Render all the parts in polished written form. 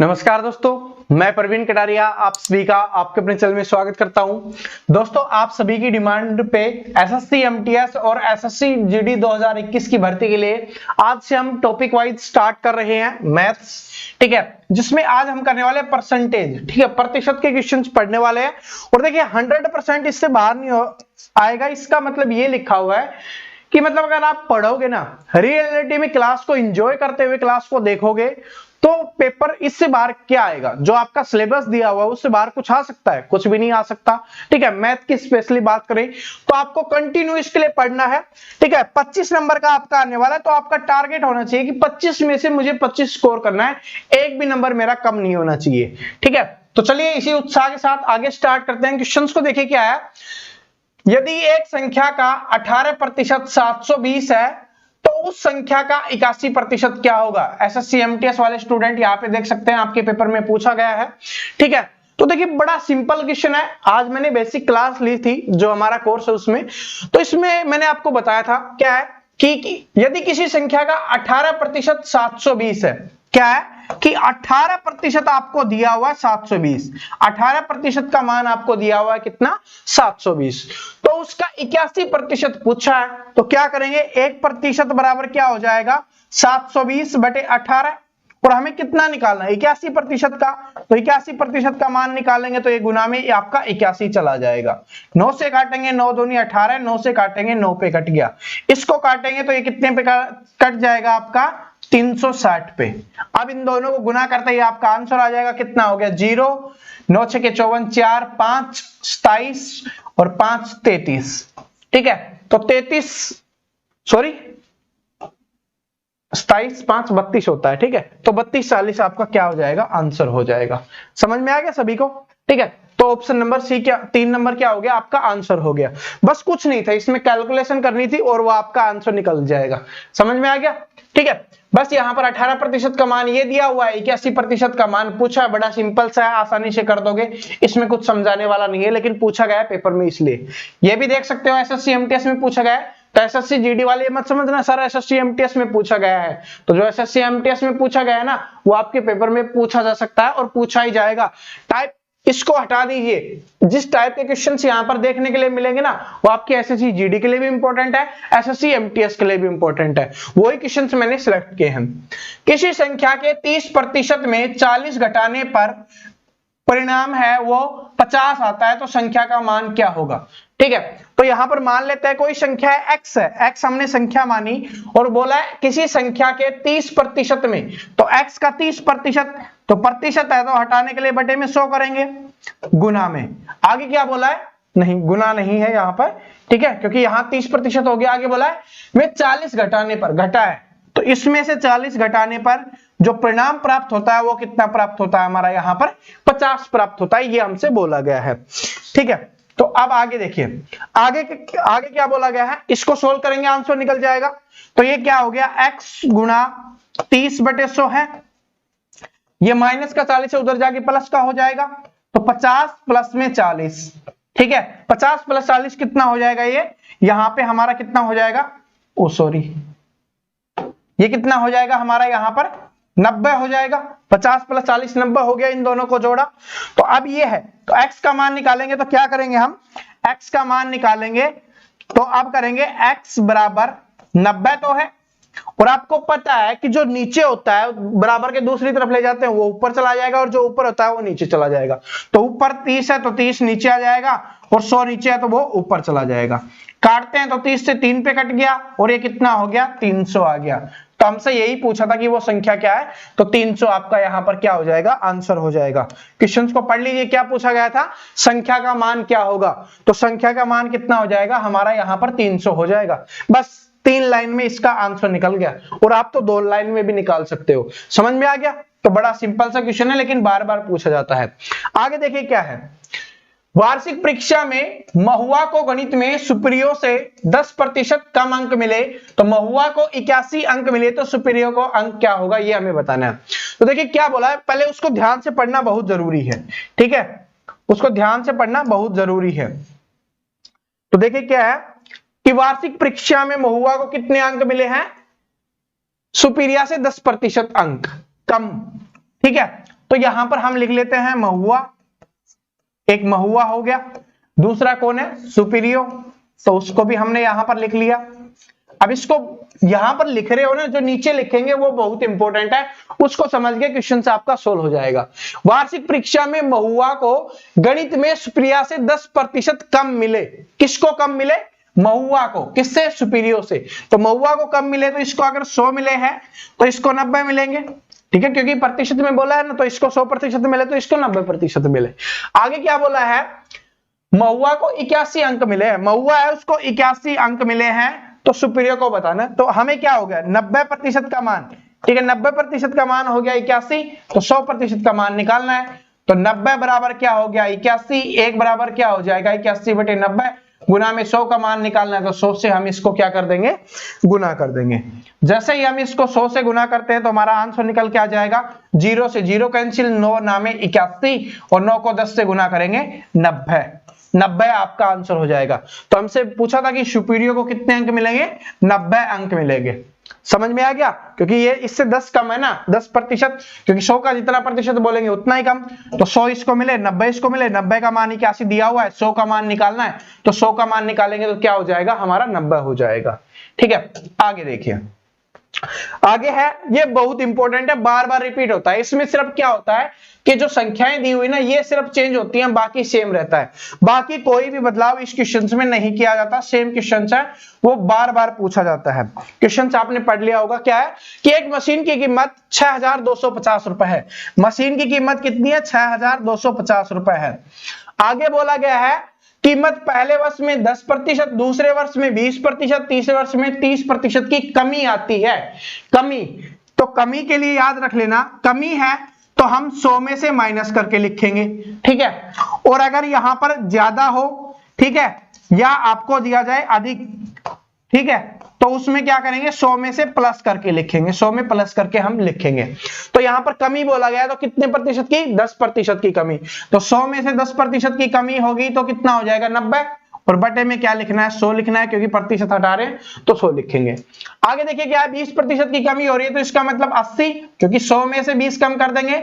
नमस्कार दोस्तों, मैं प्रवीण कटारिया आप सभी का आपके अपने चैनल में स्वागत करता हूं। दोस्तों, आप सभी की डिमांड पे एसएससी एमटीएस और एसएससी जीडी 2021 की भर्ती के लिए आज से हम टॉपिक वाइज स्टार्ट कर रहे हैं मैथ्स, ठीक है, जिसमें आज हम करने वाले परसेंटेज, ठीक है, प्रतिशत के क्वेश्चंस पढ़ने वाले हैं। और देखिए 100% इससे बाहर नहीं आएगा। इसका मतलब ये लिखा हुआ है कि मतलब अगर आप पढ़ोगे ना, रियलिटी में क्लास को एंजॉय करते हुए क्लास को देखोगे तो पेपर इससे बाहर क्या आएगा, जो आपका सिलेबस दिया हुआ है उससे बाहर कुछ आ सकता है? कुछ भी नहीं आ सकता, ठीक है। मैथ की स्पेशली बात करें तो आपको कंटिन्यू इसके लिए पढ़ना है, ठीक है। 25 नंबर का आपका आने वाला है, तो आपका टारगेट होना चाहिए कि 25 में से मुझे 25 स्कोर करना है, एक भी नंबर मेरा कम नहीं होना चाहिए, ठीक है। तो चलिए इसी उत्साह के साथ आगे स्टार्ट करते हैं। क्वेश्चंस को देखिए क्या है। यदि एक संख्या का 18% 720 है तो उस संख्या का 81% क्या होगा? एसएससी एमटीएस वाले स्टूडेंट यहाँ पे देख सकते हैं, आपके पेपर में पूछा गया है, ठीक है। तो देखिए बड़ा सिंपल क्वेश्चन है। आज मैंने बेसिक क्लास ली थी जो हमारा कोर्स है उसमें, तो इसमें मैंने आपको बताया था क्या है कि यदि किसी संख्या का 18% 720 है, क्या है कि 18% आपको दिया हुआ है 720, 18% का मान आपको दिया हुआ है कितना? 720। तो उसका 81% पूछा है, तो क्या करेंगे? 1% बराबर क्या हो जाएगा? 720 बटे 18। और हमें कितना निकालना है? 81% का। तो 81% का मान निकालेंगे तो ये गुना में आपका 81 चला जाएगा। 9 से काटेंगे, 9 दूनी 18, 9 से काटेंगे 9 पे कट गया। इसको काटेंगे तो ये कितने पे कट जाएगा? आपका 360 पे। अब इन दोनों को गुना करते ही आपका आंसर आ जाएगा, कितना हो गया? 0, 9 6 54, 4 5 27 और 5 33, ठीक है। तो 27 5 32 होता है, ठीक है। तो 32 40 आपका क्या हो जाएगा? आंसर हो जाएगा। समझ में आ गया सभी को? ठीक है। तो ऑप्शन नंबर सी, क्या 3 नंबर क्या हो गया? आपका आंसर हो गया। बस कुछ नहीं था, इसमें कैलकुलेशन करनी थी और वो आपका आंसर निकल जाएगा। समझ में आ गया? ठीक है। बस यहाँ पर 18% का मान ये दिया हुआ है, 81% का मान पूछा है। बड़ा सिंपल सा है, आसानी से कर दोगे, इसमें कुछ समझाने वाला नहीं है, लेकिन पूछा गया है पेपर में इसलिए। ये भी देख सकते हो एसएससी एमटीएस में पूछा गया है। तो एसएससी जीडी वाले मत समझना सर एसएससी एमटीएस में पूछा गया है। तो जो एसएससी एमटीएस में पूछा गया है ना, वो आपके पेपर में पूछा जा सकता है और पूछा ही जाएगा। टाइप इसको हटा दीजिए। जिस टाइप के क्वेश्चंस यहां पर देखने के लिए मिलेंगे ना, वो आपके एसएससी जीडी के लिए भी इंपॉर्टेंट है, एसएससी एमटीएस के लिए भी इंपॉर्टेंट है। वही क्वेश्चंस मैंने सिलेक्ट किए हैं। किसी संख्या के 30% में 40 घटाने पर परिणाम है वो 50 आता है, तो संख्या का मान क्या होगा? ठीक है। तो यहां पर मान लेते हैं कोई संख्या है x है, x हमने संख्या मानी और बोला है किसी संख्या के 30% में, तो x का 30%, तो प्रतिशत है तो हटाने के लिए बटे में 100 करेंगे, गुना में। आगे क्या बोला है? नहीं, गुना नहीं है यहां पर, ठीक है, क्योंकि यहां 30% हो गया। आगे बोला है वे 40 घटाने पर, घटा है तो इसमें से 40 घटाने पर जो परिणाम प्राप्त होता है वो कितना प्राप्त होता है? हमारा यहां पर 50 प्राप्त होता है, ये हमसे बोला गया है, ठीक है। तो अब आगे देखिए, आगे क्या बोला गया है, इसको सोल्व करेंगे, आंसर निकल जाएगा। तो ये क्या हो गया? x गुना 30 बटे 100 है, ये माइनस का 40 है, उधर जाके प्लस का हो जाएगा, तो 50 प्लस में 40, ठीक है। 50 प्लस 40 कितना हो जाएगा? ये यहां पे हमारा कितना हो जाएगा? ओ सॉरी, ये कितना हो जाएगा हमारा यहां पर? 90 हो जाएगा। 50 प्लस 40 90 हो गया, इन दोनों को जोड़ा। तो अब ये है, तो x का मान निकालेंगे तो क्या करेंगे हम? x का मान निकालेंगे तो अब करेंगे x बराबर 90 तो है, और आपको पता है कि जो नीचे होता है बराबर के दूसरी तरफ ले जाते हैं वो ऊपर चला जाएगा, और जो ऊपर होता है वो नीचे चला जाएगा। तो ऊपर 30 है तो 30 नीचे आ जाएगा, और 100 नीचे है तो वो ऊपर चला जाएगा। काटते हैं तो 30 से 3 पे कट गया, और ये कितना हो गया? 300 आ गया। तो हमसे यही पूछा था कि वो संख्या क्या है, तो 300 आपका यहां पर क्या हो जाएगा? आंसर हो जाएगा। क्वेश्चंस को पढ़ लीजिए, क्या पूछा गया था? संख्या का मान क्या होगा? तो संख्या का मान कितना हो जाएगा हमारा? यहां पर 300 हो जाएगा। बस 3 लाइन में इसका आंसर निकल गया, और आप तो 2 लाइन में भी निकाल सकते हो। समझ में आ गया? तो बड़ा सिंपल सा क्वेश्चन है, लेकिन बार बार पूछा जाता है। आगे देखिए क्या है। वार्षिक परीक्षा में महुआ को गणित में सुप्रियो से 10% कम अंक मिले, तो महुआ को 81 अंक मिले, तो सुप्रियो को अंक क्या होगा ये हमें बताना है। तो देखिए क्या बोला है, पहले उसको ध्यान से पढ़ना बहुत जरूरी है, ठीक है, उसको ध्यान से पढ़ना बहुत जरूरी है। तो देखिए क्या है कि वार्षिक परीक्षा में महुआ को कितने अंक मिले हैं? सुपीरिया से 10% अंक कम, ठीक है। तो यहां पर हम लिख लेते हैं महुआ, एक महुआ हो गया, दूसरा कौन है सुपीरियो, तो उसको भी हमने यहां पर लिख लिया। अब इसको यहां पर लिख रहे हो ना, जो नीचे लिखेंगे वो बहुत इंपॉर्टेंट है, उसको समझ के क्वेश्चन से आपका सोल्व हो जाएगा। वार्षिक परीक्षा में महुआ को गणित में सुप्रिया से 10% कम मिले। किसको कम मिले? महुआ को। किससे? सुपीरियो से। तो महुआ को कम मिले तो इसको अगर 100 मिले हैं तो इसको 90 मिलेंगे, ठीक है, क्योंकि प्रतिशत में बोला है ना, तो इसको 100% मिले तो इसको 90% मिले। आगे क्या बोला है? महुआ को 81 अंक मिले हैं, महुआ है उसको 81 अंक मिले हैं, तो सुपीरियर को बताना। तो हमें क्या हो गया? 90% का मान, ठीक है, 90% का मान हो गया 81, तो 100% का मान निकालना है। तो 90 बराबर क्या हो गया? 81, 1 बराबर क्या हो जाएगा? 81/90, गुना में 100 का मान निकालना है, तो 100 से हम इसको क्या कर देंगे? गुना कर देंगे। जैसे ही हम इसको 100 से गुना करते हैं तो हमारा आंसर निकल के आ जाएगा, 0 से 0 कैंसिल, 9 नामे 81, और 9 को 10 से गुना करेंगे 90 आपका आंसर हो जाएगा। तो हमसे पूछा था कि सुपीरियर को कितने अंक मिलेंगे? 90 अंक मिलेंगे। समझ में आ गया? क्योंकि ये इससे 10 कम है ना, 10%, क्योंकि 100 का जितना प्रतिशत बोलेंगे उतना ही कम। तो 100 इसको मिले, 90 इसको मिले, 90 का मान 81 दिया हुआ है, 100 का मान निकालना है, तो 100 का मान निकालेंगे तो क्या हो जाएगा? हमारा 90 हो जाएगा। ठीक है, आगे देखिए, आगे है, ये बहुत इंपॉर्टेंट है, बार बार रिपीट होता है। इसमें सिर्फ क्या होता है कि जो संख्याएं दी हुई ना, ये सिर्फ चेंज होती हैं, बाकी सेम रहता है। बाकी कोई भी बदलाव इस क्वेश्चन में नहीं किया जाता, सेम क्वेश्चन है, वो बार बार पूछा जाता है। क्वेश्चन आपने पढ़ लिया होगा, क्या है कि एक मशीन की कीमत 6250 रुपए है। मशीन की कीमत कितनी है? 6250 रुपए है। आगे बोला गया है कीमत पहले वर्ष में 10%, दूसरे वर्ष में 20%, तीसरे वर्ष में 30% की कमी आती है। कमी, तो कमी के लिए याद रख लेना, कमी है तो हम 100 में से माइनस करके लिखेंगे, ठीक है। और अगर यहां पर ज्यादा हो, ठीक है, या आपको दिया जाए अधिक, ठीक है, तो उसमें क्या करेंगे? 100 में से प्लस करके लिखेंगे, 100 में प्लस करके हम लिखेंगे। तो यहां पर कमी बोला गया है, तो कितने प्रतिशत की? 10% की कमी। तो 100 में से 10% की कमी होगी तो कितना हो जाएगा? 90, और बटे में क्या लिखना है? 100 लिखना है, क्योंकि प्रतिशत हटा रहे हैं तो 100 लिखेंगे। आगे देखिए क्या है, 20% की कमी हो रही है, तो इसका मतलब 80, क्योंकि 100 में से 20 कम कर देंगे,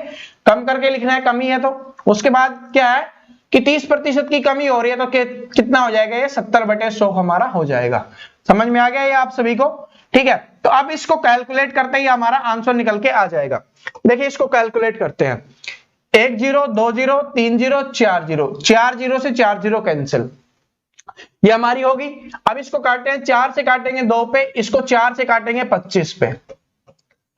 कम करके लिखना है, कमी है तो। उसके बाद क्या है कि 30% की कमी हो रही है, तो कितना हो जाएगा? ये 70/100 हमारा हो जाएगा। समझ में आ गया ये आप सभी को? ठीक है, तो अब इसको कैलकुलेट करते ही हमारा आंसर निकल के आ जाएगा। देखिए इसको कैलकुलेट करते हैं, 1 0 2 0 3 0 4 0, 4 0 से 4 0 कैंसिल, ये हमारी होगी। अब इसको काटते हैं, 4 से काटेंगे 2 पे, इसको 4 से काटेंगे 25 पे,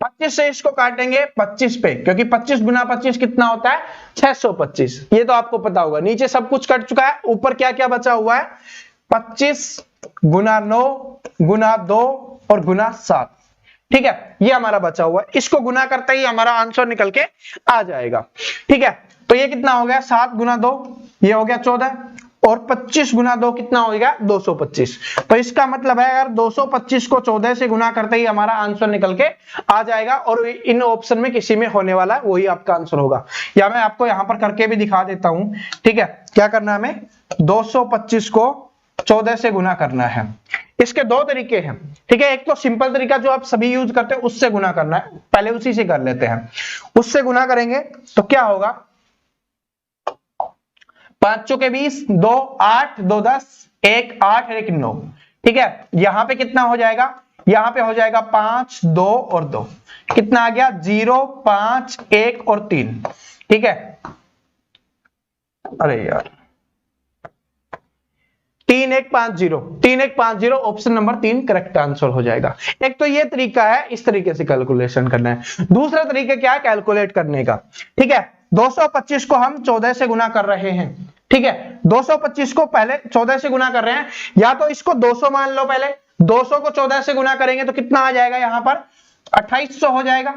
25 से इसको काटेंगे 25 पे, क्योंकि 25 गुना 25 कितना होता है? 625। ये तो आपको पता होगा। नीचे सब कुछ कट चुका है, ऊपर क्या क्या बचा हुआ है? 25 गुना 9 गुना 2 और गुना 7, ठीक है, ये हमारा बचा हुआ है। इसको गुना करते ही हमारा आंसर निकल के आ जाएगा। ठीक है, तो ये कितना हो गया? 7 गुना 2, ये हो गया 14, और 25 गुना 2 कितना हो गया? 225। तो इसका मतलब है अगर 225 को 14 से गुना करते ही हमारा आंसर निकल के आ जाएगा, और इन ऑप्शन में किसी में होने वाला है वही आपका आंसर होगा। या मैं आपको यहां पर करके भी दिखा देता हूं, ठीक है। क्या करना है हमें? 225 को 14 से गुना करना है। इसके दो तरीके हैं, ठीक है। एक तो सिंपल तरीका जो आप सभी यूज करते हैं, उससे गुना करना है, पहले उसी से कर लेते हैं। उससे गुना करेंगे तो क्या होगा? 5 चौके 20, 2 8, 2 10, 1 8, 1 9, ठीक है। यहां पे कितना हो जाएगा? यहां पे हो जाएगा 5 2 और 2, कितना आ गया? 0 5 1 और 3, ठीक है। अरे यार, 3 1 5 0, 3 1 5 0, ऑप्शन नंबर 3 करेक्ट आंसर हो जाएगा। एक तो ये तरीका है, इस तरीके से कैलकुलेशन करना है। दूसरा तरीका क्या है कैलकुलेट करने का? ठीक है, 225 को हम 14 से गुना कर रहे हैं, ठीक है। 225 को पहले 14 से गुना कर रहे हैं, या तो इसको 200 मान लो पहले, 200 को 14 से गुना करेंगे तो कितना आ जाएगा? यहां पर 2800 हो जाएगा,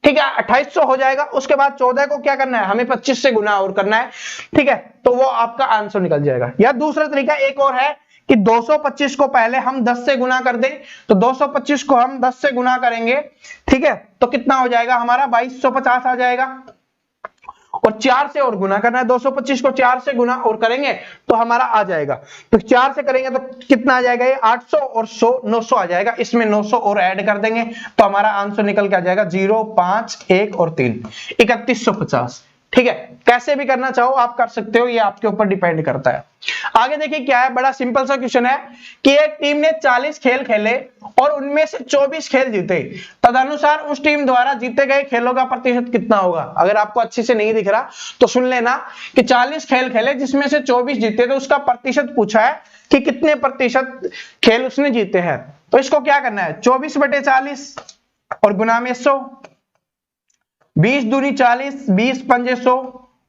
ठीक है, 2800 हो जाएगा। उसके बाद 14 को क्या करना है? हमें 25 से गुना और करना है, ठीक है, तो वो आपका आंसर निकल जाएगा। या दूसरा तरीका एक और है कि 225 को पहले हम 10 से गुना कर दें, तो 225 को हम 10 से गुना करेंगे, ठीक है, तो कितना हो जाएगा हमारा? 2250 आ जाएगा। और 4 से और गुना करना है। 225 को 4 से गुना और करेंगे तो हमारा आ जाएगा, तो 4 से करेंगे तो कितना आ जाएगा, ये 800 और 100 900 आ जाएगा। इसमें 900 और ऐड कर देंगे तो हमारा आंसर निकल के आ जाएगा 0 5 1 और 3 3150। ठीक है, कैसे भी करना चाहो आप कर सकते हो, ये आपके ऊपर डिपेंड करता है। आगे देखिए क्या है, बड़ा सिंपल सा क्वेश्चन है कि एक टीम ने 40 खेल खेले और उनमें से 24 खेल जीते, तदनुसार उस टीम द्वारा जीते गए खेलों का प्रतिशत कितना होगा। अगर आपको अच्छे से नहीं दिख रहा तो सुन लेना कि 40 खेल खेले जिसमें से 24 जीते, तो उसका प्रतिशत पूछा है कि कितने प्रतिशत खेल उसने जीते हैं। तो इसको क्या करना है, 24/40 और गुना में 100, 20 दूनी 40, 20 पंजे 100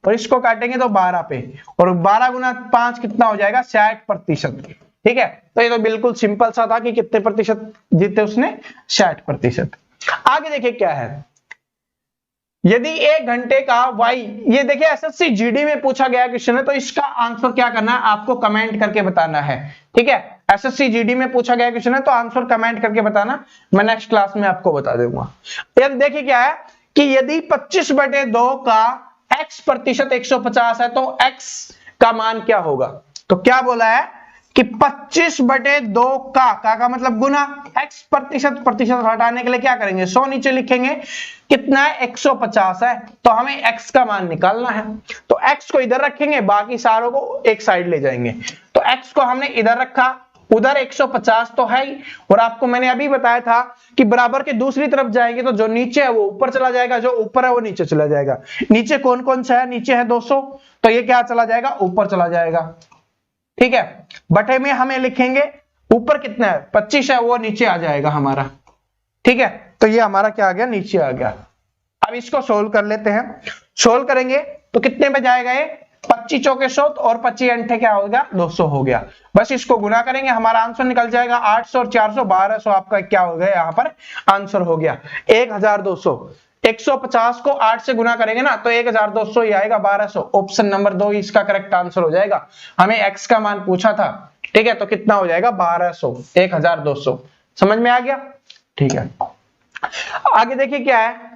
और इसको काटेंगे तो 12 पे, और 12 गुना 5 कितना हो जाएगा, 60%। ठीक है, तो ये तो बिल्कुल सिंपल सा था कि कितने प्रतिशत जीते उसने, 60%। आगे देखिए क्या है, यदि 1 घंटे का वाई, ये देखिए एसएससी जीडी में पूछा गया क्वेश्चन है, तो इसका आंसर क्या करना है आपको कमेंट करके बताना है। ठीक है, एसएससी जीडी में पूछा गया क्वेश्चन है तो आंसर कमेंट करके बताना, मैं नेक्स्ट क्लास में आपको बता दूंगा। यार देखिए क्या है कि यदि 25/2 का x प्रतिशत 150 है तो x का मान क्या होगा। तो क्या बोला है कि 25/2 का मतलब गुना, x प्रतिशत हटाने के लिए क्या करेंगे, 100 नीचे लिखेंगे, कितना है 150 है, तो हमें x का मान निकालना है। तो x को इधर रखेंगे, बाकी सारों को एक साइड ले जाएंगे। तो x को हमने इधर रखा, उधर 150 तो है ही, और आपको मैंने अभी बताया था कि बराबर के दूसरी तरफ जाएंगे तो जो नीचे है वो ऊपर चला जाएगा, जो ऊपर है वो नीचे चला जाएगा। नीचे कौन कौन सा है, नीचे है 200, तो ये क्या चला जाएगा, ऊपर चला जाएगा। ठीक है, बटे में हमें लिखेंगे ऊपर कितना है 25 है, वो नीचे आ जाएगा हमारा। ठीक है, तो ये हमारा क्या आ गया, नीचे आ गया। अब इसको सोल्व कर लेते हैं, सोल्व करेंगे तो कितने में जाएगा, ये 25 चौके 100 और 25 अंठे क्या हो गया, 200 हो गया। बस इसको गुना करेंगे, हमारा आंसर निकल जाएगा 800 और 400 1200, आपका क्या हो गया, यहाँ पर आंसर हो गया 1200। 150 को 8 से गुना करेंगे ना तो 1200 ही आएगा, 1200। ऑप्शन नंबर 2 इसका करेक्ट आंसर हो जाएगा। हमें x का मान पूछा था, ठीक है, तो कितना हो जाएगा 1200, 1200। समझ में आ गया। ठीक है, आगे देखिए क्या है,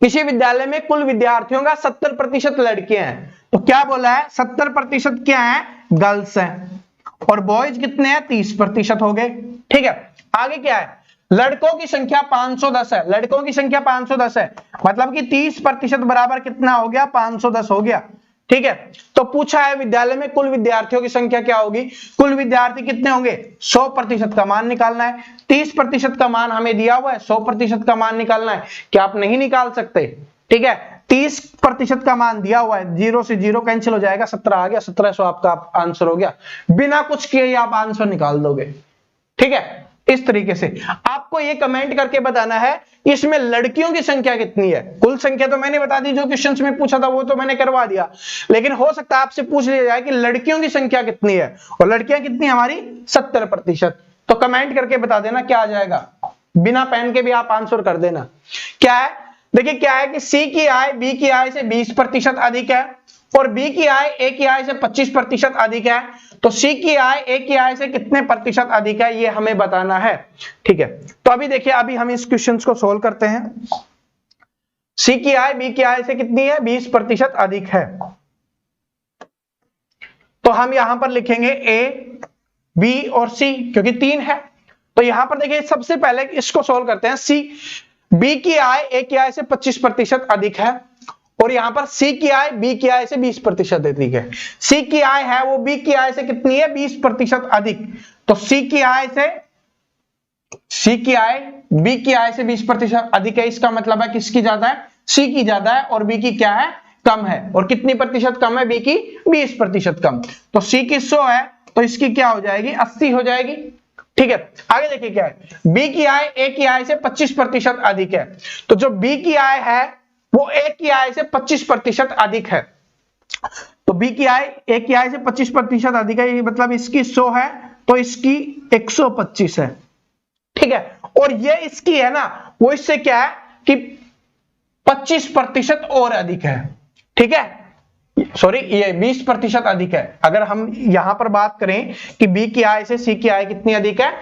किसी विद्यालय में कुल विद्यार्थियों का 70% लड़कियां हैं, तो क्या बोला है 70% क्या है, गर्ल्स हैं, और बॉयज कितने हैं 30% हो गए। ठीक है, आगे क्या है, लड़कों की संख्या 510 है, लड़कों की संख्या 510 है, मतलब कि 30% बराबर कितना हो गया, 510 हो गया। ठीक है, तो पूछा है विद्यालय में कुल विद्यार्थियों की संख्या क्या होगी, कुल विद्यार्थी कितने होंगे, 100% का मान निकालना है। 30% का मान हमें दिया हुआ है, 100% का मान निकालना है, क्या आप नहीं निकाल सकते। ठीक है, 30% का मान दिया हुआ है, 0 से 0 कैंसिल हो जाएगा, 17 आ गया, 1700 आपका आंसर हो गया। बिना कुछ किए आप आंसर निकाल दोगे। ठीक है, इस तरीके से आपको ये कमेंट करके बताना है इसमें लड़कियों की संख्या कितनी है। कुल संख्या तो मैंने बता दी, जो क्वेश्चंस में पूछा था वो तो मैंने करवा दिया, लेकिन हो सकता है आपसे पूछ लिया जाए कि लड़कियों की संख्या कितनी है, और लड़कियां कितनी हमारी 70%। तो कमेंट करके बता देना क्या आ जाएगा, बिना पेन के भी आप आंसर कर देना। क्या है, देखिए क्या है कि सी की आय बी की आय से 20% अधिक है, और बी की आय ए की आय से 25% अधिक है, तो सी की आय ए की आय से कितने प्रतिशत अधिक है, ये हमें बताना है। ठीक है, तो अभी देखिए, अभी हम इस क्वेश्चन को सोल्व करते हैं। सी की आय बी की आय से कितनी है, 20% अधिक है, तो हम यहां पर लिखेंगे ए बी और सी, क्योंकि 3 है। तो यहां पर देखिए सबसे पहले इसको सोल्व करते हैं। सी बी की आय ए की आय से 25% अधिक है, और यहां पर सी की आय बी की आय से 20% अधिक है। सी की आय है वो बी की आय से कितनी है, 20% अधिक, तो सी की आय बी की आय से 20% अधिक है, इसका मतलब है किसकी ज्यादा है, सी की ज्यादा है, और बी की क्या है, कम है। और कितनी प्रतिशत कम है, बी की 20% कम। तो सी की 100 है तो इसकी क्या हो जाएगी, 80 हो जाएगी। ठीक है, आगे देखिए क्या है, बी की आय ए की आय से 25% अधिक है, तो जो बी की आय है वो ए की आय से 25% अधिक है। तो बी की आय ए की आय से 25% अधिक है, मतलब इसकी 100 है तो इसकी 125 है। ठीक है, और ये इसकी है ना, वो इससे क्या है कि 25% और अधिक है। ठीक है, सॉरी ये 20% अधिक है। अगर हम यहां पर बात करें कि बी की आय से सी की आय कितनी अधिक है,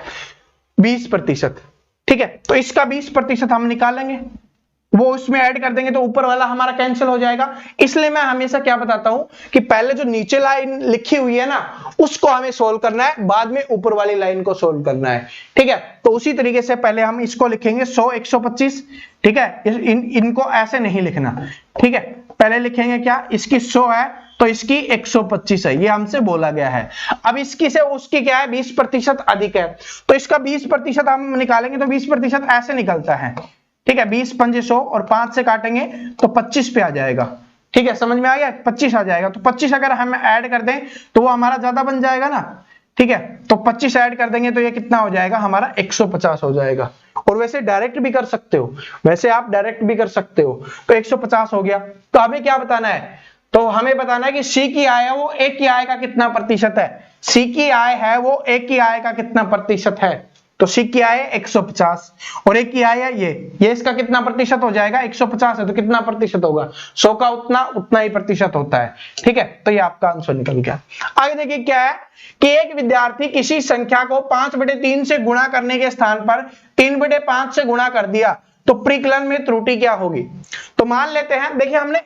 20%। ठीक है, तो इसका 20% हम निकालेंगे, वो उसमें ऐड कर देंगे तो ऊपर वाला हमारा कैंसिल हो जाएगा। इसलिए मैं हमेशा क्या बताता हूं कि पहले जो नीचे लाइन लिखी हुई है ना उसको हमें सोल्व करना है, बाद में ऊपर वाली लाइन को सोल्व करना है, ठीक है। तो उसी तरीके से पहले हम इसको लिखेंगे 100 125, ठीक है। इनको ऐसे नहीं लिखना, ठीक है। पहले लिखेंगे क्या, इसकी 100 है तो इसकी 125 है, ये हमसे बोला गया है। अब इसकी से उसकी क्या है, 20% अधिक है, तो इसका 20% हम निकालेंगे तो 20% ऐसे निकलता है, ठीक है। 20 पंजे 100 और 5 से काटेंगे तो 25 पे आ जाएगा, ठीक है। समझ में आ गया, 25 आ जाएगा। तो 25 अगर हम ऐड कर दें तो वो हमारा ज्यादा बन जाएगा ना, ठीक है। तो 25 ऐड कर देंगे तो ये कितना हो जाएगा हमारा 150 हो जाएगा। और वैसे डायरेक्ट भी कर सकते हो, वैसे आप डायरेक्ट भी कर सकते हो। तो 150 हो गया। तो हमें क्या बताना है, तो हमें बताना है कि सी की आय है वो ए की आय का कितना प्रतिशत है। सी की आय है वो ए की आय का कितना प्रतिशत है, तो सी की आय है 150 और ए की आय है ये इसका कितना प्रतिशत हो जाएगा, 150 है तो कितना प्रतिशत होगा, 100 का उतना ही प्रतिशत होता है, ठीक है। तो ये आपका आंसर निकल गया। आगे देखिए क्या है कि एक विद्यार्थी किसी संख्या को 5/3 से गुणा करने के स्थान पर 3/5 से गुणा कर दिया तो परिकलन में त्रुटि क्या होगी। तो मान लेते हैं, देखिए हमने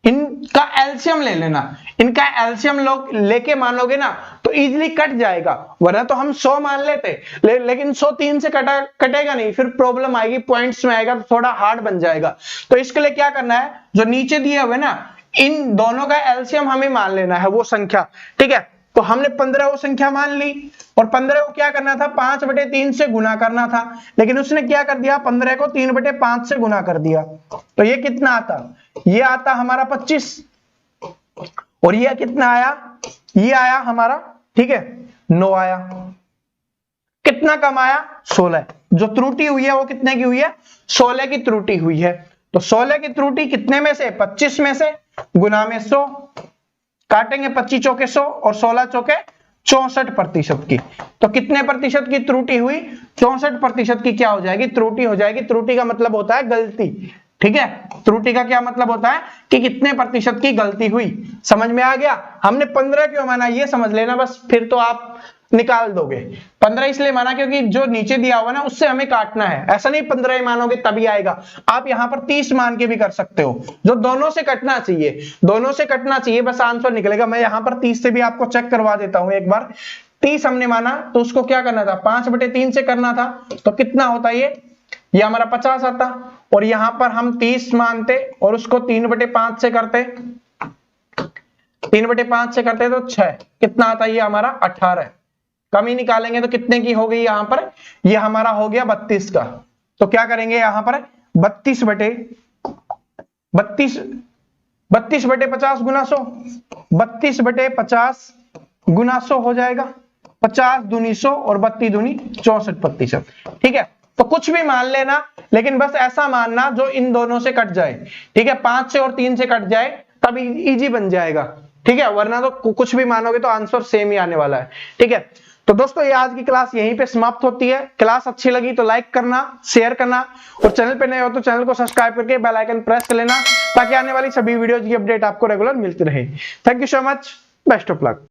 इनका एलसीएम ले लेना, इनका एलसीएम लोग लेके मानोगे ना तो इजीली कट जाएगा, वरना तो हम 100 मान लेते लेकिन 100 3 से कटेगा नहीं, फिर प्रॉब्लम आएगी, पॉइंट्स में आएगा तो थोड़ा हार्ड बन जाएगा। तो इसके लिए क्या करना है, जो नीचे दिए हुए ना इन दोनों का एलसीएम हमें मान लेना है वो संख्या, ठीक है। तो हमने 15 वो संख्या मान ली और 15 को क्या करना था, 5/3 से गुना करना था, लेकिन उसने क्या कर दिया, 15 को 3/5 से गुना कर दिया। तो ये कितना आता, ये आता हमारा 25 और ये कितना आया, ये आया हमारा, ठीक है 9 आया। कितना कम आया, 16। जो त्रुटि हुई है वो कितने की हुई है, 16 की त्रुटि हुई है। तो 16 की त्रुटि कितने में से, 25 में से, गुना में 100, काटेंगे 25 चौके 100 और 16 चौके 64% की। तो कितने प्रतिशत की त्रुटि हुई, 64% की क्या हो जाएगी, त्रुटि हो जाएगी। त्रुटि का मतलब होता है गलती, ठीक है। त्रुटि का क्या मतलब होता है कि कितने प्रतिशत की गलती हुई। समझ में आ गया, हमने 15 क्यों माना ये समझ लेना बस, फिर तो आप निकाल दोगे। 15 इसलिए माना क्योंकि जो नीचे दिया हुआ ना उससे हमें काटना है, ऐसा नहीं 15 ही मानोगे तभी आएगा। आप यहां पर 30 मान के भी कर सकते हो, जो दोनों से कटना चाहिए, दोनों से कटना चाहिए, बस आंसर निकलेगा। मैं यहां पर 30 से भी आपको चेक करवा देता हूं एक बार। 30 हमने माना तो उसको क्या करना था, 5/3 से करना था, तो कितना होता ये हमारा 50 आता। और यहां पर हम 30 मानते और उसको 3/5 से करते, 3/5 से करते तो 6, कितना आता ये हमारा 18। कमी निकालेंगे तो कितने की हो गई यहां पर, ये हमारा हो गया 32 का। तो क्या करेंगे यहां पर 32/50 गुना 100, 32/50 गुना 100 हो जाएगा। 50 दूनी 100 और 32 दूनी 64%, ठीक है। तो कुछ भी मान लेना, लेकिन बस ऐसा मानना जो इन दोनों से कट जाए, ठीक है। 5 से और 3 से कट जाए तब इजी बन जाएगा, ठीक है, वरना तो कुछ भी मानोगे तो आंसर सेम ही आने वाला है, ठीक है। तो दोस्तों ये आज की क्लास यहीं पे समाप्त होती है। क्लास अच्छी लगी तो लाइक करना, शेयर करना और चैनल पे नए हो तो चैनल को सब्सक्राइब करके बेल आइकन प्रेस कर लेना, ताकि आने वाली सभी वीडियोज की अपडेट आपको रेगुलर मिलती रहे। Thank you so much, best of luck.